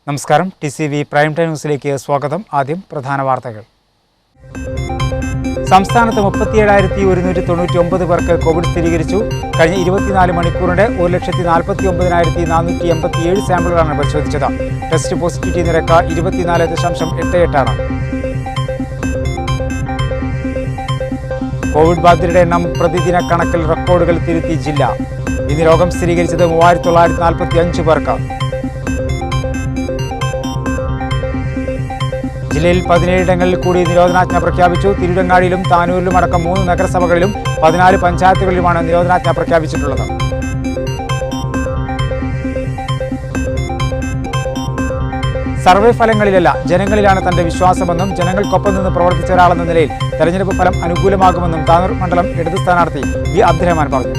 നമസ്കാരം. TCV prime time ന്യൂസിലേക്ക് സ്വാഗതം. ആദ്യം പ്രധാന വാർത്തകൾ. സംസ്ഥാനത്ത് 37,199 പേർക്ക് കോവിഡ് സ്ഥിരീകരിച്ചു. കഴിഞ്ഞ 24 മണിക്കൂറിന്റെ 1,49,487 സാമ്പിളുകളാണ് പരിശോധിച്ചത്. ടെസ്റ്റ് പോസിറ്റിവിറ്റി നിരക്ക് 24.88 ആണ്. കോവിഡ് ബാധിതരുടെ എണ്ണം പ്രതിദിന കണക്കിൽ റെക്കോർഡുകൾ തിരുത്തി ജില്ല. ഇന്ന് രോഗം സ്ഥിരീകരിച്ചത് 3,945 പേർക്ക്. ജില്ലയിൽ 17 ഇടങ്ങളിൽ കൂടി നിരോധനാജ്ഞ പ്രഖ്യാപിച്ചു. തിരുവങ്ങാടിയിലും താനൂരിലും അടക്കം 3 നഗരസഭകളിലും 14 പഞ്ചായത്തുകളിലുമാണ് നിരോധനാജ്ഞ പ്രഖ്യാപിച്ചിട്ടുള്ളത്. സർവേ ഫലങ്ങളിലല്ല, ജനങ്ങളിലാണ് തന്റെ വിശ്വാസമെന്നും ജനങ്ങൾക്കൊപ്പം നിന്ന് പ്രവർത്തിച്ച ഒരാളെന്ന നിലയിൽ തെരഞ്ഞെടുപ്പ് ഫലം അനുകൂലമാകുമെന്നും താനൂർ മണ്ഡലം ഇടത് സ്ഥാനാർത്ഥി വി അബ്ദുറഹ്മാൻ പറഞ്ഞു.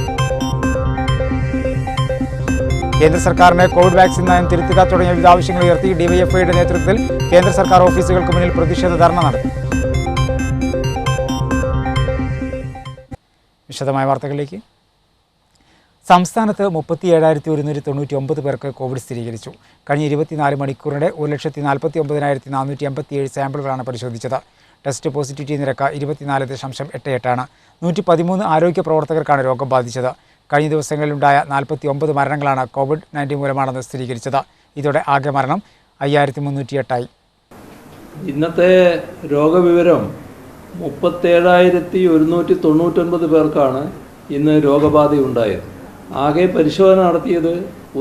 കേന്ദ്ര സർക്കാരിന്റെ കോവിഡ് വാക്സിൻ നയം തിരുത്തുക തുടങ്ങിയ വിവിധ ആവശ്യങ്ങൾ ഉയർത്തി ഡിവൈഎഫ്ഐയുടെ നേതൃത്വത്തിൽ കേന്ദ്ര സർക്കാർ ഓഫീസുകൾക്ക് മുന്നിൽ പ്രതിഷേധ ധർണ നടത്തി. വിശദമായ വാർത്തകളിലേക്ക്. സംസ്ഥാനത്ത് 37,199 പേർക്ക് കോവിഡ് സ്ഥിരീകരിച്ചു. കഴിഞ്ഞ 24 മണിക്കൂറിന്റെ 1,49,487 സാമ്പിളുകളാണ് പരിശോധിച്ചത്. ടെസ്റ്റ് പോസിറ്റിവിറ്റി നിരക്ക് 24.88 ആണ്. 113 ആരോഗ്യ പ്രവർത്തകർക്കാണ് രോഗം ബാധിച്ചത്. കഴിഞ്ഞ ദിവസങ്ങളിലുണ്ടായ 49 മരണങ്ങളാണ് COVID-19 മൂലമാണെന്ന് സ്ഥിരീകരിച്ചത്. ഇതോടെ ആകെ മരണം 5,308 ഇന്നത്തെ രോഗവിവരം 37,199 പേർക്കാണ് ഇന്ന് രോഗബാധയുണ്ടായത്. ആകെ പരിശോധന നടത്തിയത്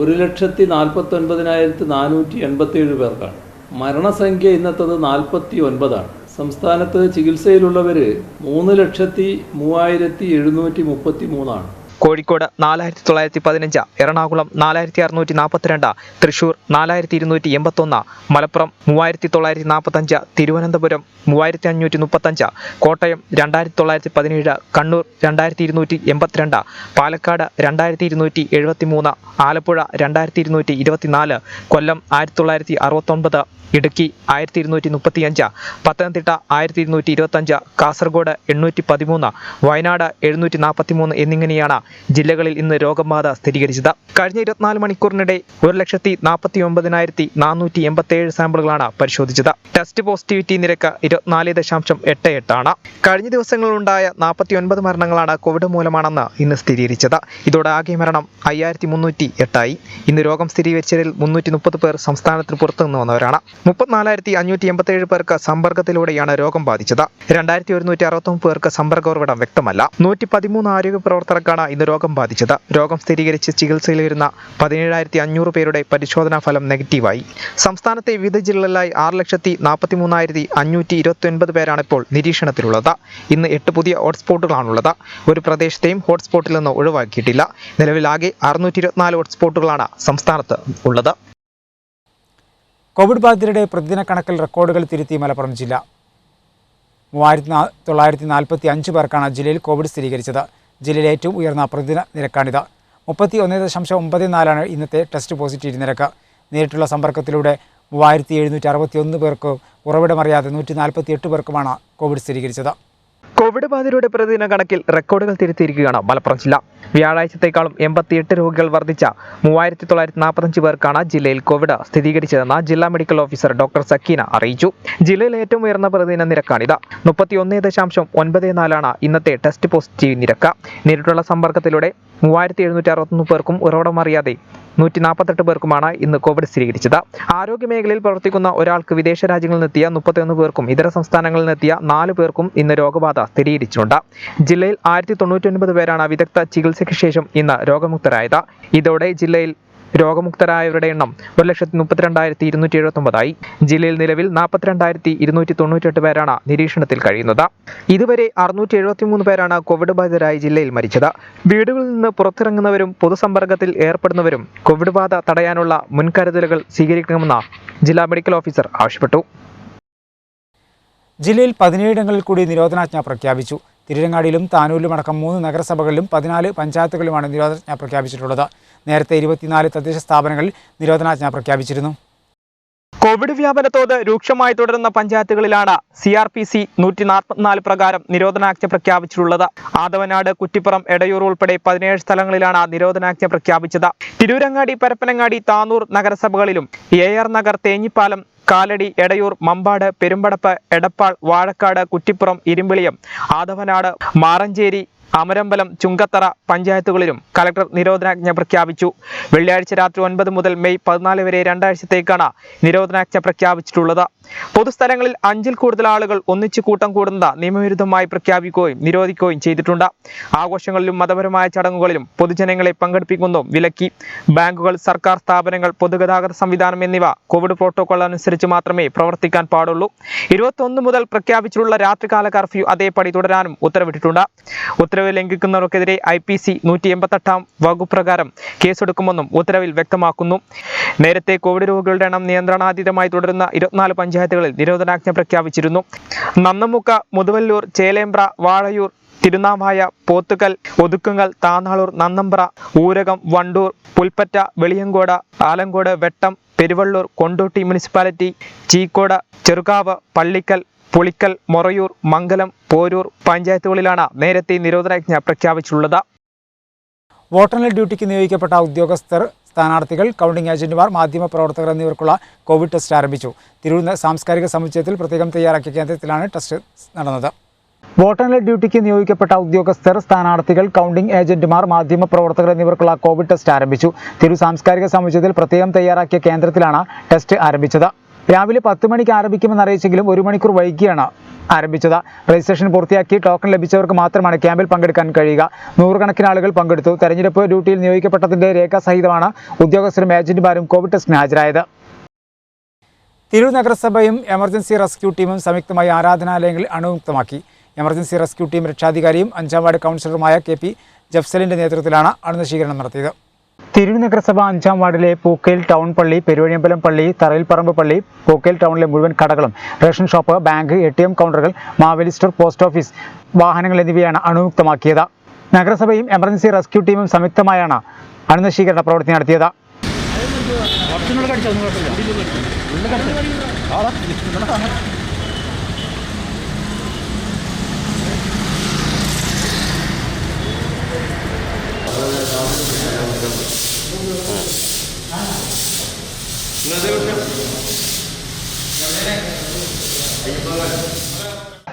1,49,487 പേർക്കാണ്. മരണസംഖ്യ ഇന്നത്തത് 49 ആണ്. സംസ്ഥാനത്ത് ചികിത്സയിലുള്ളവർ 3,03,733 ആണ്. കോഴിക്കോട് 4,915, എറണാകുളം 4,642, തൃശൂർ 4,281, മലപ്പുറം 3,945, തിരുവനന്തപുരം 3,535, കോട്ടയം 2,917, കണ്ണൂർ 2,282, പാലക്കാട് 2,273, ആലപ്പുഴ 2,224, കൊല്ലം 1,969, ഇടുക്കി 1,235, പത്തനംതിട്ട 1,225, കാസർഗോഡ് 813, വയനാട് 743 എന്നിങ്ങനെയാണ് ജില്ലകളിൽ ഇന്ന് രോഗബാധ സ്ഥിരീകരിച്ചത്. കഴിഞ്ഞ 24 മണിക്കൂറിനിടെ 1,49,487 സാമ്പിളുകളാണ് പരിശോധിച്ചത്. ടെസ്റ്റ് പോസിറ്റിവിറ്റി നിരക്ക് 24.88 ആണ്. കഴിഞ്ഞ ദിവസങ്ങളിലുണ്ടായ 49 മരണങ്ങളാണ് കോവിഡ് മൂലമാണെന്ന് ഇന്ന് സ്ഥിരീകരിച്ചത്. ഇതോടെ ആകെ മരണം 5,308 ഇന്ന് രോഗം സ്ഥിരീകരിച്ചതിൽ 330 പേർ സംസ്ഥാനത്തിന് പുറത്തുനിന്ന് വന്നവരാണ്. 34,587 പേർക്ക് സമ്പർക്കത്തിലൂടെയാണ് രോഗം ബാധിച്ചത്. 2,169 പേർക്ക് സമ്പർക്ക ഉറവിടം വ്യക്തമല്ല. 113 ആരോഗ്യ പ്രവർത്തകർക്കാണ് ഇന്ന് രോഗം ബാധിച്ചത്. രോഗം സ്ഥിരീകരിച്ച് ചികിത്സയിലിരുന്ന 17,500 പേരുടെ പരിശോധനാ ഫലം നെഗറ്റീവായി. സംസ്ഥാനത്തെ വിവിധ ജില്ലകളിലായി 6,43,529 പേരാണ് ഇപ്പോൾ നിരീക്ഷണത്തിലുള്ളത്. ഇന്ന് 8 പുതിയ ഹോട്ട്സ്പോട്ടുകളാണുള്ളത്. ഒരു പ്രദേശത്തെയും ഹോട്ട്സ്പോട്ടിൽ നിന്ന് ഒഴിവാക്കിയിട്ടില്ല. നിലവിൽ ആകെ 624 ഹോട്ട്സ്പോട്ടുകളാണ് സംസ്ഥാനത്ത് ഉള്ളത്. കോവിഡ് ബാധിതരുടെ പ്രതിദിന കണക്കിൽ റെക്കോർഡുകൾ തിരുത്തി മലപ്പുറം ജില്ല. 3,945 പേർക്കാണ് ജില്ലയിൽ കോവിഡ് സ്ഥിരീകരിച്ചത്. ജില്ലയിലെ ഏറ്റവും ഉയർന്ന പ്രതിദിന നിരക്കാണിത്. 31.94 ഇന്നത്തെ ടെസ്റ്റ് പോസിറ്റിവിറ്റി നിരക്ക്. നേരിട്ടുള്ള സമ്പർക്കത്തിലൂടെ 3,761 പേർക്ക്, ഉറവിടമറിയാതെ 148 പേർക്കുമാണ് കോവിഡ് സ്ഥിരീകരിച്ചത്. കോവിഡ് ബാധിതരുടെ പ്രതിദിന കണക്കിൽ റെക്കോർഡുകൾ തിരുത്തിയിരിക്കുകയാണ് മലപ്പുറം ജില്ല. വ്യാഴാഴ്ചത്തേക്കാളും 88 രോഗികൾ വർദ്ധിച്ച 3,945 പേർക്കാണ് ജില്ലയിൽ കോവിഡ് സ്ഥിരീകരിച്ചതെന്ന് ജില്ലാ മെഡിക്കൽ ഓഫീസർ ഡോക്ടർ സക്കീന അറിയിച്ചു. ജില്ലയിലെ ഏറ്റവും ഉയർന്ന പ്രതിദിന നിരക്കാണിത്. 31.94 ഇന്നത്തെ ടെസ്റ്റ് പോസിറ്റീവ് നിരക്ക്. നേരിട്ടുള്ള സമ്പർക്കത്തിലൂടെ 3,761 പേർക്കും, ഉറവിടമറിയാതെ 148 പേർക്കുമാണ് ഇന്ന് കോവിഡ് സ്ഥിരീകരിച്ചത്. ആരോഗ്യമേഖലയിൽ പ്രവർത്തിക്കുന്ന ഒരാൾക്ക് വിദേശ രാജ്യങ്ങളിൽ നിന്നെത്തിയ 31 പേർക്കും ഇതര സംസ്ഥാനങ്ങളിൽ നിന്നെത്തിയ 4 പേർക്കും ഇന്ന് രോഗബാധ സ്ഥിരീകരിച്ചിട്ടുണ്ട്. ജില്ലയിൽ 1,099 പേരാണ് വിദഗ്ധ ചികിത്സയ്ക്ക് ശേഷം ഇന്ന് രോഗമുക്തരായത്. ഇതോടെ ജില്ലയിൽ രോഗമുക്തരായവരുടെ എണ്ണം 1,32,279 ജില്ലയിൽ നിലവിൽ 42,298 പേരാണ് നിരീക്ഷണത്തിൽ കഴിയുന്നത്. ഇതുവരെ 673 പേരാണ് കോവിഡ് ബാധിതരായി ജില്ലയിൽ മരിച്ചത്. വീടുകളിൽ നിന്ന് പുറത്തിറങ്ങുന്നവരും പൊതുസമ്പർക്കത്തിൽ ഏർപ്പെടുന്നവരും കോവിഡ് ബാധ തടയാനുള്ള മുൻകരുതലുകൾ സ്വീകരിക്കണമെന്ന് ജില്ലാ മെഡിക്കൽ ഓഫീസർ ആവശ്യപ്പെട്ടു. ജില്ലയിൽ 17 ഇടങ്ങളിൽ കൂടി നിരോധനാജ്ഞ പ്രഖ്യാപിച്ചു. തിരുവങ്ങാടിയിലും താനൂരിലും അടക്കം 3 നഗരസഭകളിലും 14 പഞ്ചായത്തുകളിലുമാണ് നിരോധനാജ്ഞ പ്രഖ്യാപിച്ചിട്ടുള്ളത്. നേരത്തെ 24 തദ്ദേശ സ്ഥാപനങ്ങളിൽ നിരോധനാജ്ഞ പ്രഖ്യാപിച്ചിരുന്നു. കോവിഡ് വ്യാപന തോത് രൂക്ഷമായി തുടരുന്ന പഞ്ചായത്തുകളിലാണ് CRPC 144 പ്രകാരം നിരോധനാജ്ഞ പ്രഖ്യാപിച്ചിട്ടുള്ളത്. ആദവനാട്, കുറ്റിപ്പുറം, എടയൂർ ഉൾപ്പെടെ 17 സ്ഥലങ്ങളിലാണ് നിരോധനാജ്ഞ പ്രഖ്യാപിച്ചത്. തിരൂരങ്ങാടി, പരപ്പനങ്ങാടി, താനൂർ നഗരസഭകളിലും AR നഗർ, തേഞ്ഞിപ്പാലം, കാലടി, എടയൂർ, മമ്പാട്, പെരുമ്പടപ്പ്, എടപ്പാൾ, വാഴക്കാട്, കുറ്റിപ്പുറം, ഇരുമ്പിളിയം, ആദവനാട്, മാറഞ്ചേരി, അമരമ്പലം, ചുങ്കത്തറ പഞ്ചായത്തുകളിലും കളക്ടർ നിരോധനാജ്ഞ പ്രഖ്യാപിച്ചു. വെള്ളിയാഴ്ച രാത്രി 9 മുതൽ മെയ് 14 വരെ 2 ആഴ്ചത്തേക്കാണ് നിരോധനാജ്ഞ പ്രഖ്യാപിച്ചിട്ടുള്ളത്. പൊതുസ്ഥലങ്ങളിൽ 5-ൽ കൂടുതൽ ആളുകൾ ഒന്നിച്ചു കൂട്ടം കൂടുന്നത് നിയമവിരുദ്ധമായി പ്രഖ്യാപിക്കുകയും നിരോധിക്കുകയും ചെയ്തിട്ടുണ്ട്. ആഘോഷങ്ങളിലും മതപരമായ ചടങ്ങുകളിലും പൊതുജനങ്ങളെ പങ്കെടുപ്പിക്കുന്നതും വിലക്കി. ബാങ്കുകൾ, സർക്കാർ സ്ഥാപനങ്ങൾ, പൊതുഗതാഗത സംവിധാനം എന്നിവ കോവിഡ് പ്രോട്ടോകോൾ അനുസരിച്ച് മാത്രമേ പ്രവർത്തിക്കാൻ പാടുള്ളൂ. 21 മുതൽ പ്രഖ്യാപിച്ചിട്ടുള്ള രാത്രികാല കർഫ്യൂ അതേപടി തുടരാനും ഉത്തരവിട്ടിട്ടുണ്ട്. ഉത്തരവ് ലംഘിക്കുന്നവർക്കെതിരെ IPC 188 വകുപ്പ് പ്രകാരം കേസെടുക്കുമെന്നും ഉത്തരവിൽ വ്യക്തമാക്കുന്നു. നേരത്തെ കോവിഡ് രോഗികളുടെ എണ്ണം നിയന്ത്രണാതീതമായി തുടരുന്ന 24 പഞ്ചായത്തുകളിൽ നിരോധനാജ്ഞ പ്രഖ്യാപിച്ചിരുന്നു. നന്നമുക്ക, മുതുവല്ലൂർ, ചേലേമ്പ്ര, വാഴയൂർ, തിരുനാവായ, പോത്തുകൽ, ഒതുക്കുങ്ങൽ, താന്നാളൂർ, നന്നമ്പ്ര, ഊരകം, വണ്ടൂർ, പുൽപ്പറ്റ, വെളിയങ്കോട്, ആലങ്കോട്, വെട്ടം, പെരുവള്ളൂർ, കൊണ്ടോട്ടി മുനിസിപ്പാലിറ്റി, ചീക്കോട്, ചെറുകാവ്, പള്ളിക്കൽ, പുളിക്കൽ, മൊറയൂർ, മംഗലം, പോരൂർ പഞ്ചായത്തുകളിലാണ് നേരത്തെ നിരോധനാജ്ഞ പ്രഖ്യാപിച്ചിട്ടുള്ളത്. വോട്ടെണ്ണൽ ഡ്യൂട്ടിക്ക് നിയോഗിക്കപ്പെട്ട ഉദ്യോഗസ്ഥർ, സ്ഥാനാർത്ഥികൾ, കൗണ്ടിംഗ് ഏജന്റുമാർ, മാധ്യമപ്രവർത്തകർ എന്നിവർക്കുള്ള കോവിഡ് ടെസ്റ്റ് ആരംഭിച്ചു. തിരൂർ സാംസ്കാരിക സമുച്ചയത്തിൽ പ്രത്യേകം തയ്യാറാക്കിയ കേന്ദ്രത്തിലാണ് ടെസ്റ്റ് നടന്നത്. വോട്ടെണ്ണൽ ഡ്യൂട്ടിക്ക് നിയോഗിക്കപ്പെട്ട ഉദ്യോഗസ്ഥർ, സ്ഥാനാർത്ഥികൾ, കൗണ്ടിംഗ് ഏജന്റുമാർ, മാധ്യമപ്രവർത്തകർ എന്നിവർക്കുള്ള കോവിഡ് ടെസ്റ്റ് ആരംഭിച്ചു. തിരൂർ സാംസ്കാരിക സമുച്ചയത്തിൽ പ്രത്യേകം തയ്യാറാക്കിയ കേന്ദ്രത്തിലാണ് ടെസ്റ്റ് ആരംഭിച്ചത്. രാവിലെ 10 മണിക്ക് ആരംഭിക്കുമെന്ന് അറിയിച്ചെങ്കിലും 1 മണിക്കൂർ വൈകിയാണ് ആരംഭിച്ചത്. രജിസ്ട്രേഷൻ പൂർത്തിയാക്കി ടോക്കൺ ലഭിച്ചവർക്ക് മാത്രമാണ് ക്യാമ്പിൽ പങ്കെടുക്കാൻ കഴിയുക. 100 കണക്കിന് ആളുകൾ പങ്കെടുത്തു. തെരഞ്ഞെടുപ്പ് ഡ്യൂട്ടിയിൽ നിയോഗിക്കപ്പെട്ടതിന്റെ രേഖാസഹിതമാണ് ഉദ്യോഗസ്ഥരും ഏജന്റുമാരും കോവിഡ് ടെസ്റ്റിന് ഹാജരായത്. തിരൂർ നഗരസഭയും എമർജൻസി റെസ്ക്യൂ ടീമും സംയുക്തമായി ആരാധനാലയങ്ങളിൽ അണുമുക്തമാക്കി. എമർജൻസി റെസ്ക്യൂ ടീം രക്ഷാധികാരിയും 5-ാം വാർഡ് കൗൺസിലറുമായ KP ജഫ്സലിന്റെ നേതൃത്വത്തിലാണ് അണുനശീകരണം നടത്തിയത്. തിരൂർ നഗരസഭ 5-ാം വാർഡിലെ പൂക്കയിൽ ടൗൺ പള്ളി, പെരുവഴിയമ്പലം പള്ളി, തറയിൽപ്പറമ്പ് പള്ളി, പൂക്കയിൽ ടൗണിലെ മുഴുവൻ കടകളും, റേഷൻ ഷോപ്പ്, ബാങ്ക്, ATM കൗണ്ടറുകൾ, മാവേലി സ്റ്റോർ, പോസ്റ്റ് ഓഫീസ്, വാഹനങ്ങൾ എന്നിവയാണ് അണുമുക്തമാക്കിയത്. നഗരസഭയും എമർജൻസി റെസ്ക്യൂ ടീമും സംയുക്തമായാണ് അണുനശീകരണ പ്രവൃത്തി നടത്തിയത്.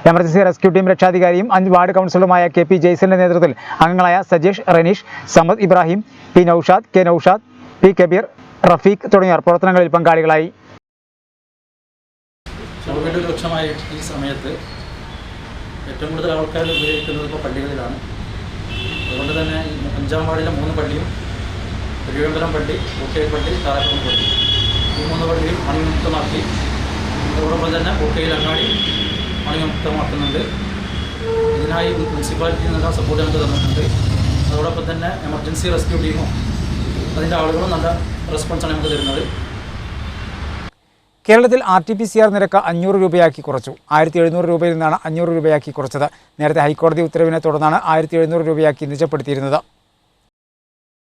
എമർജൻസി റെസ്ക്യൂ ടീം രക്ഷാധികാരിയും 5 വാർഡ് കൗൺസിലറുമായ KP ജയ്സലിന്റെ നേതൃത്വത്തിൽ അംഗങ്ങളായ Sajesh, Ranish, Samad Ibrahim, P Naushad, K Naushad, P Kabir, Rafeeq തുടങ്ങിയവർ പ്രവർത്തനങ്ങളിൽ പങ്കാളികളായി. കോവിഡ് രൂക്ഷമായ ഈ സമയത്ത് ഏറ്റവും കൂടുതൽ ആൾക്കാർ ഉപയോഗിക്കുന്നത് ഇപ്പോൾ പള്ളികളിലാണ്. അതുകൊണ്ട് തന്നെ 5-ാം വാർഡിലെ 3 പള്ളിയും, പെരുവമ്പലം പള്ളി, പൂക്കയിൽ പള്ളി, താറാപ്പുറം പള്ളി, ഈ 3 പള്ളിയും അണുവിമുക്തമാക്കി. അതോടൊപ്പം തന്നെ പൂക്കയിൽ അങ്ങാടി അണുവിമുക്തമാക്കുന്നുണ്ട്. ഇതിനായി മുനിസിപ്പാലിറ്റിയിൽ നിന്നെല്ലാം സപ്പോർട്ട് നമുക്ക് തന്നിട്ടുണ്ട്. അതോടൊപ്പം തന്നെ എമർജൻസി റെസ്ക്യൂ ടീമും അതിൻ്റെ ആളുകളും നല്ല റെസ്പോൺസാണ് നമുക്ക് തരുന്നത്. കേരളത്തിൽ RT-PCR നിരക്ക് 500 രൂപയാക്കി കുറച്ചു. 1700 രൂപയിൽ നിന്നാണ് 500 രൂപയാക്കി കുറച്ചത്. നേരത്തെ ഹൈക്കോടതി ഉത്തരവിനെ തുടർന്നാണ് 1700 രൂപയാക്കി നിജപ്പെടുത്തിയിരുന്നത്.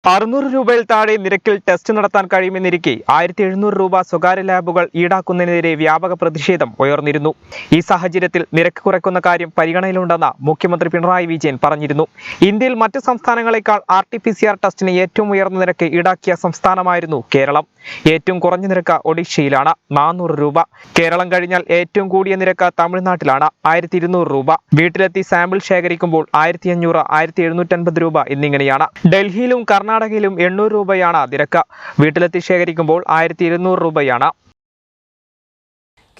600 രൂപയിൽ താഴെ നിരക്കിൽ ടെസ്റ്റ് നടത്താൻ കഴിയുമെന്നിരിക്കെ 1700 രൂപ സ്വകാര്യ ലാബുകൾ ഈടാക്കുന്നതിനെതിരെ വ്യാപക പ്രതിഷേധം ഉയർന്നിരുന്നു. ഈ സാഹചര്യത്തിൽ നിരക്ക് കുറയ്ക്കുന്ന കാര്യം പരിഗണനയിലുണ്ടെന്ന് മുഖ്യമന്ത്രി പിണറായി വിജയൻ പറഞ്ഞിരുന്നു. ഇന്ത്യയിൽ മറ്റ് സംസ്ഥാനങ്ങളെക്കാൾ RT-PCR ടെസ്റ്റിന് ഏറ്റവും ഉയർന്ന നിരക്ക് ഈടാക്കിയ സംസ്ഥാനമായിരുന്നു കേരളം. ഏറ്റവും കുറഞ്ഞ നിരക്ക് ഒഡീഷയിലാണ് 400 രൂപ. കേരളം കഴിഞ്ഞാൽ ഏറ്റവും കൂടിയ നിരക്ക് തമിഴ്നാട്ടിലാണ് 1200 രൂപ. വീട്ടിലെത്തി സാമ്പിൾ ശേഖരിക്കുമ്പോൾ 1500, 1750 രൂപ എന്നിങ്ങനെയാണ്. ഡൽഹിയിലും കർണാടകയിലും 800 രൂപയാണ് നിരക്ക്. വീട്ടിലെത്തി ശേഖരിക്കുമ്പോൾ 1200 രൂപയാണ്.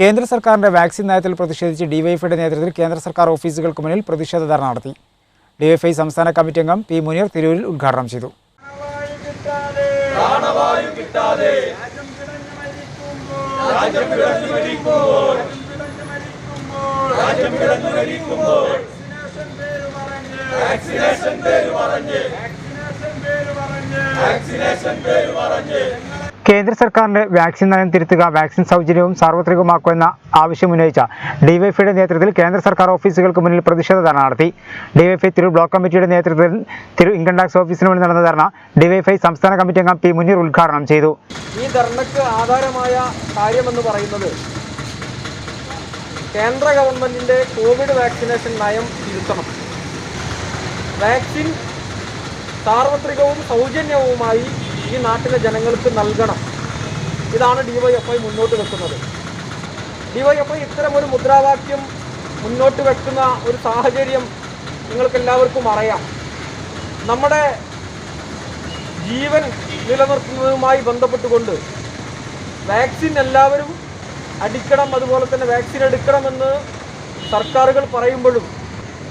കേന്ദ്ര സർക്കാരിന്റെ വാക്സിൻ നയത്തിൽ പ്രതിഷേധിച്ച് ഡിവൈഎഫ്ഐയുടെ നേതൃത്വത്തിൽ കേന്ദ്ര സർക്കാർ ഓഫീസുകൾക്ക് മുന്നിൽ പ്രതിഷേധ ധർണ്ണ നടത്തി. ഡിവൈഎഫ്ഐ സംസ്ഥാന കമ്മിറ്റി അംഗം P മുനീർ തിരൂരിൽ ഉദ്ഘാടനം ചെയ്തു. കേന്ദ്ര സർക്കാരിന്റെ വാക്സിൻ നയം തിരുത്തുക, വാക്സിൻ സൗജന്യവും സാർവത്രികമാക്കുമെന്ന ആവശ്യമുന്നയിച്ച ഡിവൈഎഫ്ഐയുടെ നേതൃത്വത്തിൽ കേന്ദ്ര സർക്കാർ ഓഫീസുകൾക്ക് മുന്നിൽ പ്രതിഷേധ ധർണ നടത്തി. ഡിവൈഎഫ്ഐ തിരൂർ ബ്ലോക്ക് കമ്മിറ്റിയുടെ നേതൃത്വത്തിൽ തിരൂർ ഇൻകം ടാക്സ് ഓഫീസിന് മുന്നിൽ നടന്ന ധർണ ഡിവൈഎഫ്ഐ സംസ്ഥാന കമ്മിറ്റി അംഗം പി മുനീർ ഉദ്ഘാടനം ചെയ്തു. ഈ ധർണയ്ക്ക് ആധാരമായ കാര്യമെന്ന് പറയുന്നത് കേന്ദ്ര ഗവൺമെൻറ്റിൻ്റെ കോവിഡ് വാക്സിനേഷൻ നയം തിരുത്തണം, വാക്സിൻ സാർവത്രികവും സൗജന്യവുമായി ഈ നാട്ടിലെ ജനങ്ങൾക്ക് നൽകണം. ഇതാണ് ഡിവൈഎഫ്ഐ മുന്നോട്ട് വെക്കുന്നത്. ഡിവൈഎഫ്ഐ ഇത്തരമൊരു മുദ്രാവാക്യം മുന്നോട്ട് വെക്കുന്ന ഒരു സാഹചര്യം നിങ്ങൾക്കെല്ലാവർക്കും അറിയാം. നമ്മുടെ ജീവൻ നിലനിർത്തുന്നതുമായി ബന്ധപ്പെട്ടുകൊണ്ട് വാക്സിൻ എല്ലാവരും അടിക്കണം, അതുപോലെ തന്നെ വാക്സിൻ എടുക്കണമെന്ന് സർക്കാരുകൾ പറയുമ്പോഴും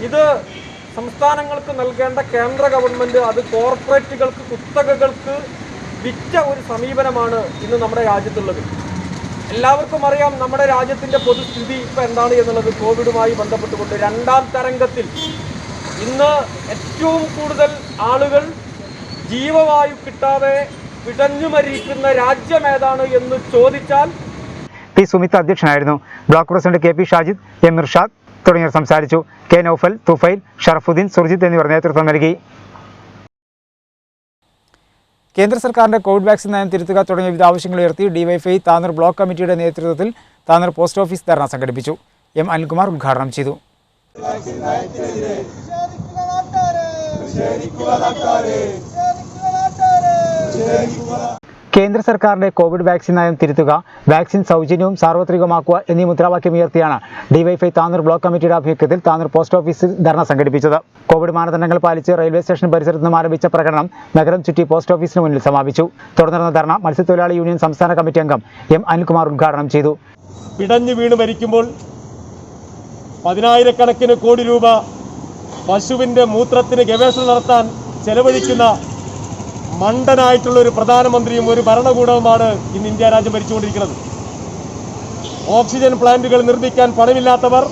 ഇത് സംസ്ഥാനങ്ങൾക്ക് നൽകേണ്ട കേന്ദ്ര ഗവൺമെൻറ് അത് കോർപ്പറേറ്റുകൾക്ക്, കുത്തകകൾക്ക് വിറ്റ ഒരു സമീപനമാണ് ഇന്ന് നമ്മുടെ രാജ്യത്തുള്ളത്. എല്ലാവർക്കും അറിയാം നമ്മുടെ രാജ്യത്തിൻ്റെ പൊതുസ്ഥിതി ഇപ്പോൾ എന്താണ് എന്നുള്ളത്. കോവിഡുമായി ബന്ധപ്പെട്ടുകൊണ്ട് രണ്ടാം തരംഗത്തിൽ ഇന്ന് ഏറ്റവും കൂടുതൽ ആളുകൾ ജീവവായു കിട്ടാതെ പിടഞ്ഞു മരിക്കുന്ന രാജ്യം ഏതാണ് എന്ന് ചോദിച്ചാൽ പി സുമിത്ത അധ്യക്ഷനായിരുന്നു. Block president K P Shajid, M Irshad തുടങ്ങിയവർ സംസാരിച്ചു. കെ നൌഫൽ, തുഫൈൽ, ഷറഫുദ്ദീൻ, സുർജിത്ത് എന്നിവർ നേതൃത്വം നൽകി. കേന്ദ്ര സർക്കാരിന്റെ കോവിഡ് വാക്സിൻ നയം തിരുത്തുക തുടങ്ങിയ വിവിധ ആവശ്യങ്ങൾ ഉയർത്തി ഡിവൈഎഫ്ഐ താനൂർ ബ്ലോക്ക് കമ്മിറ്റിയുടെ നേതൃത്വത്തിൽ താനൂർ പോസ്റ്റ് ഓഫീസ് ധർണ സംഘടിപ്പിച്ചു. എം അനിൽകുമാർ ഉദ്ഘാടനം ചെയ്തു. കേന്ദ്ര സർക്കാരിന്റെ കോവിഡ് വാക്സിൻ നയം തിരുത്തുക, വാക്സിൻ സൗജന്യവും സാർവത്രികമാക്കുക എന്നീ മുദ്രാവാക്യം ഉയർത്തിയാണ് ഡിവൈഎഫ്ഐ താനൂർ ബ്ലോക്ക് കമ്മിറ്റിയുടെ ആഭിമുഖ്യത്തിൽ താനൂർ പോസ്റ്റ് ഓഫീസിൽ ധർണ സംഘടിപ്പിച്ചത്. കോവിഡ് മാനദണ്ഡങ്ങൾ പാലിച്ച് റെയിൽവേ സ്റ്റേഷൻ പരിസരത്ത് നിന്നും ആരംഭിച്ച പ്രകടനം നഗരം ചുറ്റി പോസ്റ്റ് ഓഫീസിന് മുന്നിൽ സമാപിച്ചു. തുടർന്ന് ധർണ മത്സ്യത്തൊഴിലാളി യൂണിയൻ സംസ്ഥാന കമ്മിറ്റി അംഗം എം അനിൽകുമാർ ഉദ്ഘാടനം ചെയ്തു. പിടഞ്ഞു വീണ് മരിക്കുമ്പോൾ 10,000-കണക്കിന് കോടി രൂപ പശുവിൻ്റെ മൂത്രത്തിന് ഗവേഷണം നടത്താൻ ചെലവഴിക്കുന്ന മണ്ടനായിട്ടുള്ള ഒരു പ്രധാനമന്ത്രിയും ഒരു ഭരണകൂടവുമാണ് ഇന്ന് ഇന്ത്യ രാജ്യം ഭരിച്ചുകൊണ്ടിരിക്കുന്നത്. ഓക്സിജൻ പ്ലാന്റുകൾ നിർമ്മിക്കാൻ പണമില്ലാത്തവർ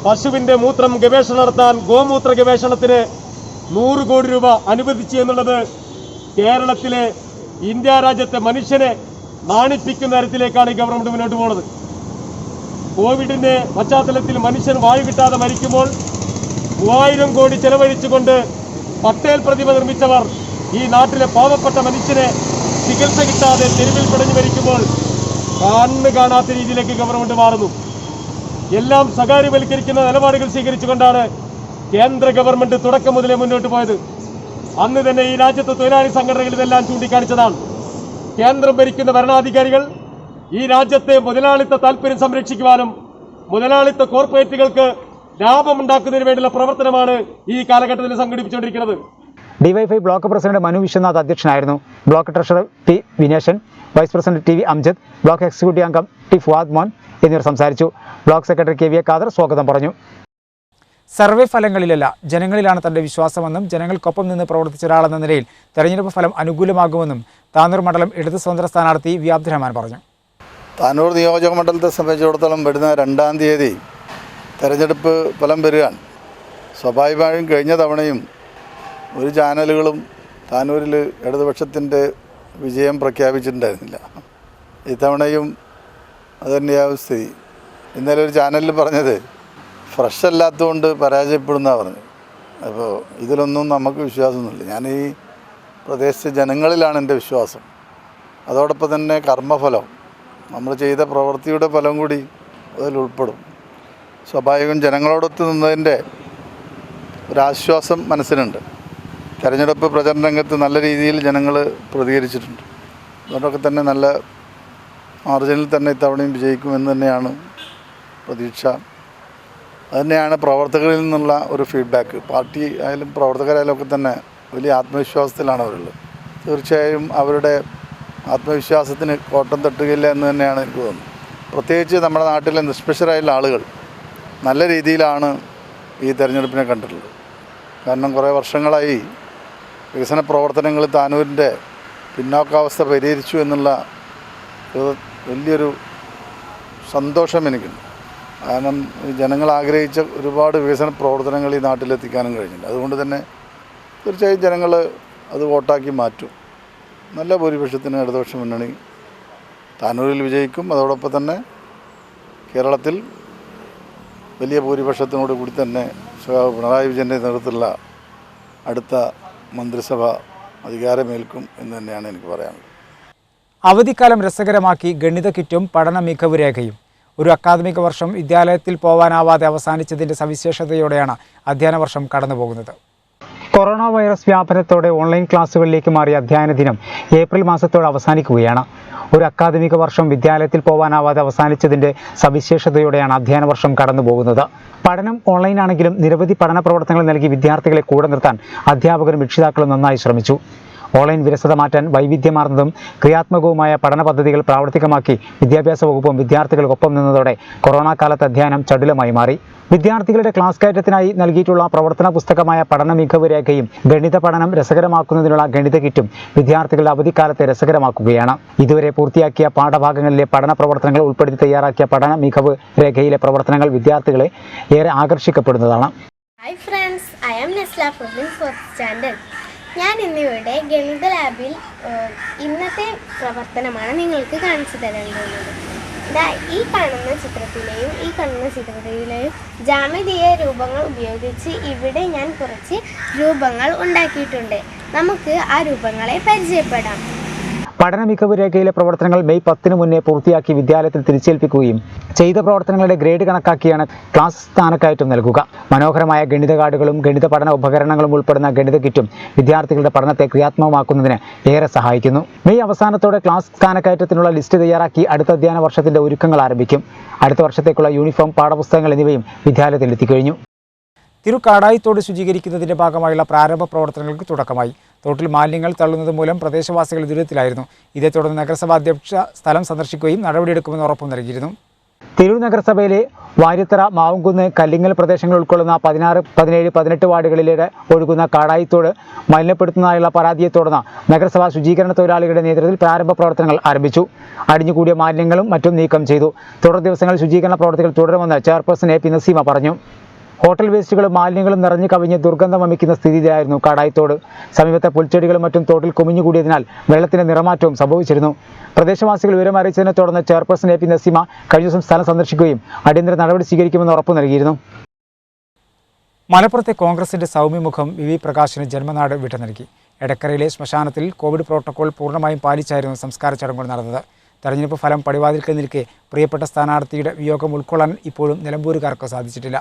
പശുവിൻ്റെ മൂത്രം ഗവേഷണം നടത്താൻ, ഗോമൂത്ര ഗവേഷണത്തിന് 100 കോടി രൂപ അനുവദിച്ചു എന്നുള്ളത് കേരളത്തിലെ ഇന്ത്യ രാജ്യത്തെ മനുഷ്യനെ നാണിപ്പിക്കുന്ന തരത്തിലേക്കാണ് ഈ ഗവൺമെന്റ് മുന്നോട്ട് പോകുന്നത്. കോവിഡിന്റെ പശ്ചാത്തലത്തിൽ മനുഷ്യൻ വായു കിട്ടാതെ മരിക്കുമ്പോൾ 3000 കോടി ചെലവഴിച്ചുകൊണ്ട് പട്ടേൽ പ്രതിമ നിർമ്മിച്ചവർ ഈ നാട്ടിലെ പാവപ്പെട്ട മനുഷ്യനെ ചികിത്സ കിട്ടാതെ തെരുവിൽ പിടഞ്ഞു മരിക്കുമ്പോൾ കണ്ണ് കാണാത്ത രീതിയിലേക്ക് ഗവൺമെന്റ് മാറുന്നു. എല്ലാം സ്വകാര്യവൽക്കരിക്കുന്ന നിലപാടുകൾ സ്വീകരിച്ചുകൊണ്ടാണ് കേന്ദ്ര ഗവൺമെന്റ് തുടക്കം മുതലേ മുന്നോട്ട് പോയത്. അന്ന് തന്നെ ഈ രാജ്യത്തെ തൊഴിലാളി സംഘടനകൾ ഇതെല്ലാം ചൂണ്ടിക്കാണിച്ചതാണ്. കേന്ദ്രം ഭരിക്കുന്ന ഭരണാധികാരികൾ ഈ രാജ്യത്തെ മുതലാളിത്ത താല്പര്യം സംരക്ഷിക്കുവാനും മുതലാളിത്ത കോർപ്പറേറ്റുകൾക്ക് ലാഭമുണ്ടാക്കുന്നതിന് വേണ്ടിയുള്ള പ്രവർത്തനമാണ് ഈ കാലഘട്ടത്തിൽ സംഘടിപ്പിച്ചുകൊണ്ടിരിക്കുന്നത്. DYFI block president Manu Vishwanath അധ്യക്ഷനായിരുന്നു. Block treasurer T Vinesan, vice president T V Amjad, block executive അംഗം ടി ഫുവാദ് മോൻ എന്നിവർ സംസാരിച്ചു. Block secretary K V A Khader സ്വാഗതം പറഞ്ഞു. സർവേ ഫലങ്ങളിലല്ല, ജനങ്ങളിലാണ് തന്റെ വിശ്വാസമെന്നും ജനങ്ങൾക്കൊപ്പം നിന്ന് പ്രവർത്തിച്ച ഒരാളെന്ന നിലയിൽ തെരഞ്ഞെടുപ്പ് ഫലം അനുകൂലമാകുമെന്നും താനൂർ മണ്ഡലം ഇടത് സ്വതന്ത്ര സ്ഥാനാർത്ഥി വി അബ്ദുറഹ്മാൻ പറഞ്ഞു. താനൂർ നിയോജക മണ്ഡലത്തെ സംബന്ധിച്ചിടത്തോളം വരുന്ന 2-ാം തീയതി തെരഞ്ഞെടുപ്പ് ഫലം വരികയാണ്. സ്വാഭാവികമായും കഴിഞ്ഞ തവണയും ഒരു ചാനലുകളും താനൂരിൽ ഇടതുപക്ഷത്തിൻ്റെ വിജയം പ്രഖ്യാപിച്ചിട്ടുണ്ടായിരുന്നില്ല. ഇത്തവണയും അതുതന്നെയാവും സ്ഥിതി. ഇന്നലെ ഒരു ചാനലിൽ പറഞ്ഞത് ഫ്രഷ് അല്ലാത്തതുകൊണ്ട് പരാജയപ്പെടുന്നതാണ് പറഞ്ഞത്. അപ്പോൾ ഇതിലൊന്നും നമുക്ക് വിശ്വാസമൊന്നുമില്ല. ഞാൻ ഈ പ്രദേശത്തെ ജനങ്ങളിലാണ് എൻ്റെ വിശ്വാസം. അതോടൊപ്പം തന്നെ കർമ്മഫലം, നമ്മൾ ചെയ്ത പ്രവൃത്തിയുടെ ഫലം കൂടി അതിൽ ഉൾപ്പെടും. സ്വാഭാവികം ജനങ്ങളോടൊത്ത് നിന്നതിൻ്റെ ഒരാശ്വാസം മനസ്സിലുണ്ട്. തെരഞ്ഞെടുപ്പ് പ്രചരണ രംഗത്ത് നല്ല രീതിയിൽ ജനങ്ങൾ പ്രതികരിച്ചിട്ടുണ്ട്. അതുകൊണ്ടൊക്കെ തന്നെ നല്ല മാർജിനിൽ തന്നെ ഇത്തവണയും വിജയിക്കുമെന്ന് തന്നെയാണ് പ്രതീക്ഷ. അതുതന്നെയാണ് പ്രവർത്തകരിൽ നിന്നുള്ള ഒരു ഫീഡ്ബാക്ക്. പാർട്ടി ആയാലും പ്രവർത്തകരായാലും ഒക്കെ തന്നെ വലിയ ആത്മവിശ്വാസത്തിലാണ് അവരുള്ളത്. തീർച്ചയായും അവരുടെ ആത്മവിശ്വാസത്തിന് കോട്ടം തട്ടുകയില്ല എന്ന് തന്നെയാണ് എനിക്ക് തോന്നുന്നത്. പ്രത്യേകിച്ച് നമ്മുടെ നാട്ടിലെ നിഷ്പക്ഷരായുള്ള ആളുകൾ നല്ല രീതിയിലാണ് ഈ തെരഞ്ഞെടുപ്പിനെ കണ്ടിട്ടുള്ളത്. കാരണം കുറേ വർഷങ്ങളായി വികസന പ്രവർത്തനങ്ങൾ താനൂരിൻ്റെ പിന്നോക്കാവസ്ഥ പരിഹരിച്ചു എന്നുള്ള വലിയൊരു സന്തോഷം എനിക്കുണ്ട്. കാരണം ജനങ്ങൾ ആഗ്രഹിച്ച ഒരുപാട് വികസന പ്രവർത്തനങ്ങൾ ഈ നാട്ടിലെത്തിക്കാനും കഴിഞ്ഞില്ല. അതുകൊണ്ട് തന്നെ തീർച്ചയായും ജനങ്ങൾ അത് വോട്ടാക്കി മാറ്റും. നല്ല ഭൂരിപക്ഷത്തിന് ഇടതുപക്ഷ മുന്നണി താനൂരിൽ വിജയിക്കും. അതോടൊപ്പം തന്നെ കേരളത്തിൽ വലിയ ഭൂരിപക്ഷത്തിനോട് കൂടി തന്നെ പിണറായി വിജയൻ്റെ നേതൃത്വത്തിലുള്ള അടുത്ത മന്ത്രിസഭ അധികാരമേൽക്കും എന്ന് തന്നെയാണ് എനിക്ക് പറയാനുള്ളത്. അവധിക്കാലം രസകരമാക്കി ഗണിത കിറ്റും പഠന മികവ് രേഖയും. ഒരു അക്കാദമിക വർഷം വിദ്യാലയത്തിൽ പോകാനാവാതെ അവസാനിച്ചതിൻ്റെ സവിശേഷതയോടെയാണ് അധ്യയന വർഷം കടന്നുപോകുന്നത്. കൊറോണ വൈറസ് വ്യാപനത്തോടെ ഓൺലൈൻ ക്ലാസുകളിലേക്ക് മാറിയ അധ്യയന ദിനം ഏപ്രിൽ മാസത്തോടെ അവസാനിക്കുകയാണ്. ഒരു അക്കാദമിക വർഷം വിദ്യാലയത്തിൽ പോകാനാവാതെ അവസാനിച്ചതിൻ്റെ സവിശേഷതയോടെയാണ് അധ്യയന വർഷം കടന്നുപോകുന്നത്. പഠനം ഓൺലൈനാണെങ്കിലും നിരവധി പഠന പ്രവർത്തനങ്ങൾ നൽകി വിദ്യാർത്ഥികളെ കൂടെ നിർത്താൻ അധ്യാപകരും രക്ഷിതാക്കളും നന്നായി ശ്രമിച്ചു. ഓൺലൈൻ വിരസത മാറ്റാൻ വൈവിധ്യമാർന്നതും ക്രിയാത്മകവുമായ പഠന പദ്ധതികൾ പ്രാവർത്തികമാക്കി വിദ്യാഭ്യാസ വകുപ്പും വിദ്യാർത്ഥികൾക്കൊപ്പം നിന്നതോടെ കൊറോണ കാലത്ത് അധ്യയനം ചടുലമായി മാറി. വിദ്യാർത്ഥികളുടെ ക്ലാസ് കയറ്റത്തിനായി നൽകിയിട്ടുള്ള പ്രവർത്തന പുസ്തകമായ പഠന മികവ് രേഖയും ഗണിത പഠനം രസകരമാക്കുന്നതിനുള്ള ഗണിത കിറ്റും വിദ്യാർത്ഥികളുടെ അവധിക്കാലത്തെ രസകരമാക്കുകയാണ്. ഇതുവരെ പൂർത്തിയാക്കിയ പാഠഭാഗങ്ങളിലെ പഠന പ്രവർത്തനങ്ങൾ ഉൾപ്പെടുത്തി തയ്യാറാക്കിയ പഠന മികവ് രേഖയിലെ പ്രവർത്തനങ്ങൾ വിദ്യാർത്ഥികളെ ഏറെ ആകർഷിക്കപ്പെടുന്നതാണ്. Hi friends, I am Nesla from 4th standard. ഞാൻ ഇന്നിവിടെ ഗണിത ലാബിൽ ഇന്നത്തെ പ്രവർത്തനമാണ് നിങ്ങൾക്ക് കാണിച്ചു തരാൻ പോകുന്നത്. ഈ കാണുന്ന ചിത്രത്തിലെയും ഈ കാണുന്ന ചിത്രത്തിലെയും ജാമിതീയ രൂപങ്ങൾ ഉപയോഗിച്ച് ഇവിടെ ഞാൻ കുറച്ച് രൂപങ്ങൾ ഉണ്ടാക്കിയിട്ടുണ്ട്. നമുക്ക് ആ രൂപങ്ങളെ പരിചയപ്പെടാം. പഠന മികവ് രേഖയിലെ പ്രവർത്തനങ്ങൾ മെയ് 10 മുന്നേ പൂർത്തിയാക്കി വിദ്യാലയത്തിൽ തിരിച്ചേൽപ്പിക്കുകയും ചെയ്ത പ്രവർത്തനങ്ങളുടെ ഗ്രേഡ് കണക്കാക്കിയാണ് ക്ലാസ് സ്ഥാനക്കയറ്റം നൽകുക. മനോഹരമായ ഗണിത കാർഡുകളും ഗണിത പഠന ഉപകരണങ്ങളും ഉൾപ്പെടുന്ന ഗണിത കിറ്റും വിദ്യാർത്ഥികളുടെ പഠനത്തെ ക്രിയാത്മകമാക്കുന്നതിന് ഏറെ സഹായിക്കുന്നു. മെയ് അവസാനത്തോടെ ക്ലാസ് സ്ഥാനക്കയറ്റത്തിനുള്ള ലിസ്റ്റ് തയ്യാറാക്കി അടുത്ത അധ്യയന വർഷത്തിന്റെ ഒരുക്കങ്ങൾ ആരംഭിക്കും. അടുത്ത വർഷത്തേക്കുള്ള യൂണിഫോം, പാഠപുസ്തകങ്ങൾ എന്നിവയും വിദ്യാലയത്തിൽ എത്തിക്കഴിഞ്ഞു. തിരുക്കാടായിത്തോട് ശുചീകരിക്കുന്നതിന്റെ ഭാഗമായുള്ള പ്രാരംഭ പ്രവർത്തനങ്ങൾക്ക് തുടക്കമായി. തോട്ടിൽ മാലിന്യങ്ങൾ തള്ളുന്നത് മൂലം പ്രദേശവാസികൾ ദുരിതത്തിലായിരുന്നു. ഇതേ തുടർന്ന് നഗരസഭാ അധ്യക്ഷ സ്ഥലം സന്ദർശിക്കുകയും നടപടിയെടുക്കുമെന്ന് ഉറപ്പു നൽകിയിരുന്നു. തിരൂർ നഗരസഭയിലെ വാര്യത്തറ, മാവുംകുന്ന്, കല്ലിങ്ങൽ പ്രദേശങ്ങൾ ഉൾക്കൊള്ളുന്ന 16, 17, 18 വാർഡുകളിലൂടെ ഒഴുകുന്ന കാടായിത്തോട് മലിനപ്പെടുത്തുന്നതായുള്ള പരാതിയെ തുടർന്ന് നഗരസഭാ ശുചീകരണ തൊഴിലാളികളുടെ നേതൃത്വത്തിൽ പ്രാരംഭ പ്രവർത്തനങ്ങൾ ആരംഭിച്ചു. അടിഞ്ഞുകൂടിയ മാലിന്യങ്ങളും മറ്റും നീക്കം ചെയ്തു. തുടർ ദിവസങ്ങളിൽ ശുചീകരണ പ്രവർത്തികൾ തുടരുമെന്ന് ചെയർപേഴ്സൺ AP നസീമ പറഞ്ഞു. ഹോട്ടൽ വേസ്റ്റുകളും മാലിന്യങ്ങളും നിറഞ്ഞു കവിഞ്ഞ് ദുർഗന്ധം വമിക്കുന്ന സ്ഥിതിയിലായിരുന്നു കാടായിത്തോട്. സമീപത്തെ പുൽച്ചെടികളും മറ്റും തോട്ടിൽ കുമിഞ്ഞുകൂടിയതിനാൽ വെള്ളത്തിന്റെ നിറമാറ്റവും സംഭവിച്ചിരുന്നു. പ്രദേശവാസികൾ വിവരം അറിയിച്ചതിനെ തുടർന്ന് ചെയർപേഴ്സൺ AP നസീമ കഴിഞ്ഞ ദിവസം സ്ഥലം സന്ദർശിക്കുകയും അടിയന്തര നടപടി സ്വീകരിക്കുമെന്ന് ഉറപ്പു നൽകിയിരുന്നു. മലപ്പുറത്തെ കോൺഗ്രസിന്റെ സൗമ്യമുഖം VV പ്രകാശിന് ജന്മനാട് വിട്ടു നൽകി. എടക്കരയിലെ ശ്മശാനത്തിൽ കോവിഡ് പ്രോട്ടോകോൾ പൂർണ്ണമായും പാലിച്ചായിരുന്നു സംസ്കാര ചടങ്ങുകൾ നടന്നത്. തെരഞ്ഞെടുപ്പ് ഫലം പടിവാതിൽക്കൽ നിൽക്കെ പ്രിയപ്പെട്ട സ്ഥാനാർത്ഥിയുടെ വിയോഗം ഉൾക്കൊള്ളാൻ ഇപ്പോഴും നിലമ്പൂരുകാർക്ക് സാധിച്ചിട്ടില്ല.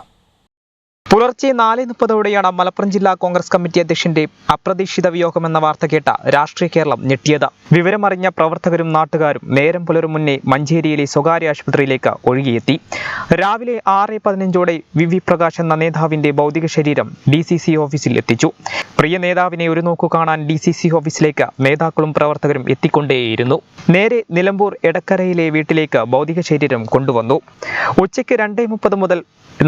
പുലർച്ചെ 4:30ഓടെയാണ് മലപ്പുറം ജില്ലാ കോൺഗ്രസ് കമ്മിറ്റി അധ്യക്ഷന്റെ അപ്രതീക്ഷിത വിയോഗമെന്ന വാർത്ത കേട്ട രാഷ്ട്രീയ കേരളം ഞെട്ടിയത്. വിവരമറിഞ്ഞ പ്രവർത്തകരും നാട്ടുകാരും നേരം പുലരും മുന്നേ മഞ്ചേരിയിലെ സ്വകാര്യ ആശുപത്രിയിലേക്ക് ഒഴുകിയെത്തി. രാവിലെ 6:15ഓടെ VV പ്രകാശ് എന്ന നേതാവിന്റെ ഭൗതിക ശരീരം DCC ഓഫീസിൽ എത്തിച്ചു. പ്രിയ നേതാവിനെ ഒരു നോക്കു കാണാൻ DCC ഓഫീസിലേക്ക് നേതാക്കളും പ്രവർത്തകരും എത്തിക്കൊണ്ടേയിരുന്നു. നേരെ നിലമ്പൂർ എടക്കരയിലെ വീട്ടിലേക്ക് ഭൗതിക ശരീരം കൊണ്ടുവന്നു. ഉച്ചയ്ക്ക് 2:30 മുതൽ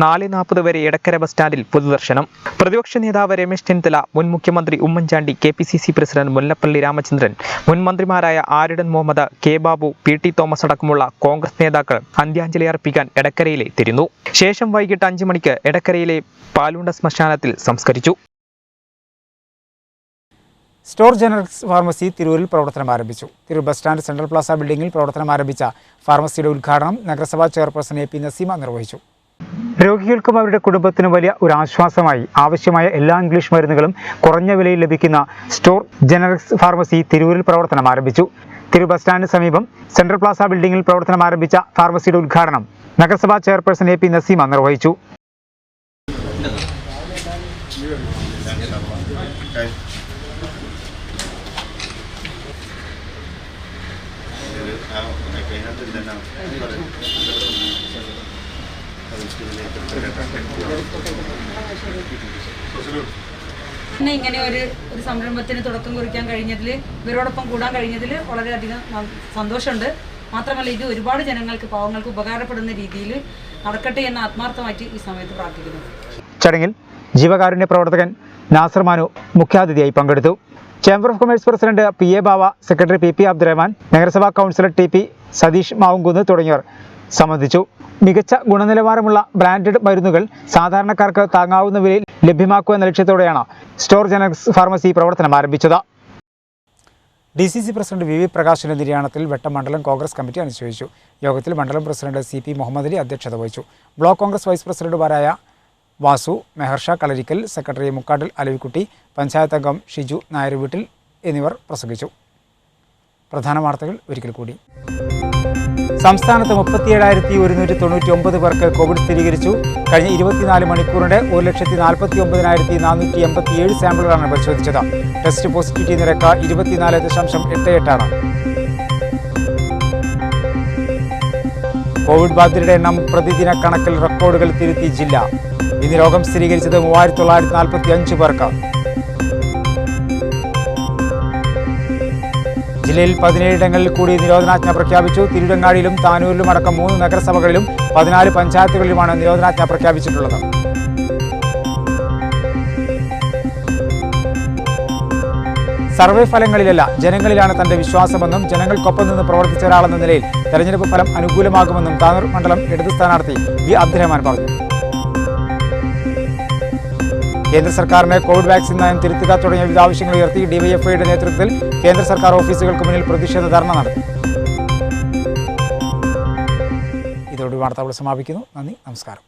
4:40 വരെ എടക്കര ബസ് സ്റ്റാൻഡിൽ പൊതുദർശനം. പ്രതിപക്ഷ നേതാവ് രമേശ് ചെന്നിത്തല, മുൻ മുഖ്യമന്ത്രി ഉമ്മൻചാണ്ടി, KPCC പ്രസിഡന്റ് മുല്ലപ്പള്ളി രാമചന്ദ്രൻ, മുൻ മന്ത്രിമാരായ ആരിടൻ മുഹമ്മദ്, K ബാബു, PT തോമസ് അടക്കമുള്ള കോൺഗ്രസ് നേതാക്കൾ അന്ത്യാഞ്ജലി അർപ്പിക്കാൻ എടക്കരയിലെ തിരിഞ്ഞു. ശേഷം വൈകിട്ട് 5 മണിക്ക് എടക്കരയിലെ പാലുണ്ട ശ്മശാനത്തിൽ സംസ്കരിച്ചു. സ്റ്റോർ ജനറൽസ് ഫാർമസി തിരൂരിൽ പ്രവർത്തനം ആരംഭിച്ചു. Tirur bus stand central plaza ബിൽഡിംഗിൽ പ്രവർത്തനം ആരംഭിച്ച ഫാർമസിയുടെ ഉദ്ഘാടനം നഗരസഭാ ചെയർപേഴ്സൺ AP നസീമ നിർവഹിച്ചു. രോഗികൾക്കും അവരുടെ കുടുംബത്തിനും വലിയ ഒരു ആശ്വാസമായി ആവശ്യമായ എല്ലാ ഇംഗ്ലീഷ് മരുന്നുകളും കുറഞ്ഞ വിലയിൽ ലഭിക്കുന്ന സ്റ്റോർ ജനറൽസ് ഫാർമസി തിരൂരിൽ പ്രവർത്തനം ആരംഭിച്ചു. തിരൂർ ബസ് സ്റ്റാൻഡിന് സമീപം സെൻട്രൽ പ്ലാസ ബിൽഡിംഗിൽ പ്രവർത്തനം ആരംഭിച്ച ഫാർമസിയുടെ ഉദ്ഘാടനം നഗരസഭാ ചെയർപേഴ്സൺ AP നസീമ നിർവഹിച്ചു. പിന്നെ ഇങ്ങനെ ഒരു സംരംഭത്തിന് തുടക്കം കുറിക്കാൻ കഴിഞ്ഞതിൽ, ഇവരോടൊപ്പം കൂടാൻ കഴിഞ്ഞതിൽ വളരെയധികം സന്തോഷമുണ്ട്. മാത്രമല്ല, ഇത് ഒരുപാട് ജനങ്ങൾക്ക്, പാവങ്ങൾക്ക് ഉപകാരപ്പെടുന്ന രീതിയിൽ നടക്കട്ടെ എന്ന് ആത്മാർത്ഥമായിട്ട് ഈ സമയത്ത് പ്രാർത്ഥിക്കുന്നു. ചടങ്ങിൽ ജീവകാരുണ്യ പ്രവർത്തകൻ നാസർ മാനു മുഖ്യാതിഥിയായി പങ്കെടുത്തു. Chamber of commerce president PA Bava, secretary PP Abdurahman, നഗരസഭാ കൗൺസിലർ TP സതീഷ് മാവുംകുന്ന് തുടങ്ങിയവർ സംബന്ധിച്ചു. മികച്ച ഗുണനിലവാരമുള്ള ബ്രാൻഡഡ് മരുന്നുകൾ സാധാരണക്കാർക്ക് താങ്ങാവുന്ന വിലയിൽ ലഭ്യമാക്കുക എന്ന ലക്ഷ്യത്തോടെയാണ് സ്റ്റോർ ജനറൽസ് ഫാർമസി പ്രവർത്തനം ആരംഭിച്ചത്. DCC പ്രസിഡന്റ് വി പ്രകാശിന്റെ നിര്യാണത്തിൽ വെട്ടം മണ്ഡലം കോൺഗ്രസ് കമ്മിറ്റി അനുശോചിച്ചു. യോഗത്തിൽ മണ്ഡലം പ്രസിഡന്റ് CP മുഹമ്മദ് അലി അധ്യക്ഷത വഹിച്ചു. ബ്ലോക്ക് കോൺഗ്രസ് വൈസ് പ്രസിഡന്റുമാരായ വാസു, മെഹർഷ കളരിക്കൽ, സെക്രട്ടറി മുക്കാട്ടിൽ അലവിക്കുട്ടി, പഞ്ചായത്ത് അംഗം ഷിജു നായരുവീട്ടിൽ എന്നിവർ പ്രസംഗിച്ചു. പ്രധാന വാർത്തകൾ ഒരിക്കൽ കൂടി. സംസ്ഥാനത്ത് 37,199 പേർക്ക് കോവിഡ് സ്ഥിരീകരിച്ചു. കഴിഞ്ഞ 24 മണിക്കൂറിന്റെ 1,49,487 സാമ്പിളുകളാണ് പരിശോധിച്ചത്. ടെസ്റ്റ് പോസിറ്റിവിറ്റി നിരക്ക് 24.88 കോവിഡ് ബാധിതരുടെ എണ്ണം പ്രതിദിന കണക്കിൽ റെക്കോർഡുകൾ തിരുത്തി ജില്ല. ഇന്ന് രോഗം സ്ഥിരീകരിച്ചത് 3,945 പേർക്ക്. ജില്ലയിൽ 17 ഇടങ്ങളിൽ കൂടി നിരോധനാജ്ഞ പ്രഖ്യാപിച്ചു. തിരുവങ്ങാടിയിലും താനൂരിലും അടക്കം 3 നഗരസഭകളിലും 14 പഞ്ചായത്തുകളിലുമാണ് നിരോധനാജ്ഞ പ്രഖ്യാപിച്ചിട്ടുള്ളത്. സർവേ ഫലങ്ങളിലല്ല, ജനങ്ങളിലാണ് തന്റെ വിശ്വാസമെന്നും ജനങ്ങൾക്കൊപ്പം നിന്ന് പ്രവർത്തിച്ച ഒരാളെന്ന നിലയിൽ തെരഞ്ഞെടുപ്പ് ഫലം അനുകൂലമാകുമെന്നും താനൂർ മണ്ഡലം ഇടത് സ്ഥാനാർത്ഥി വി അബ്ദുറഹ്മാൻ പറഞ്ഞു. കേന്ദ്ര സർക്കാരിന്റെ കോവിഡ് വാക്സിൻ നയം തിരുത്തുക തുടങ്ങിയ വിവിധ ആവശ്യങ്ങൾ ഉയർത്തി ഡിവൈഎഫ്ഐയുടെ നേതൃത്വത്തിൽ കേന്ദ്ര സർക്കാർ ഓഫീസുകൾക്ക് മുന്നിൽ പ്രതിഷേധ ധർണ നടത്തി. ഇതോടെ വാർത്തകൾ സമാപിക്കുന്നു. നന്ദി, നമസ്കാരം.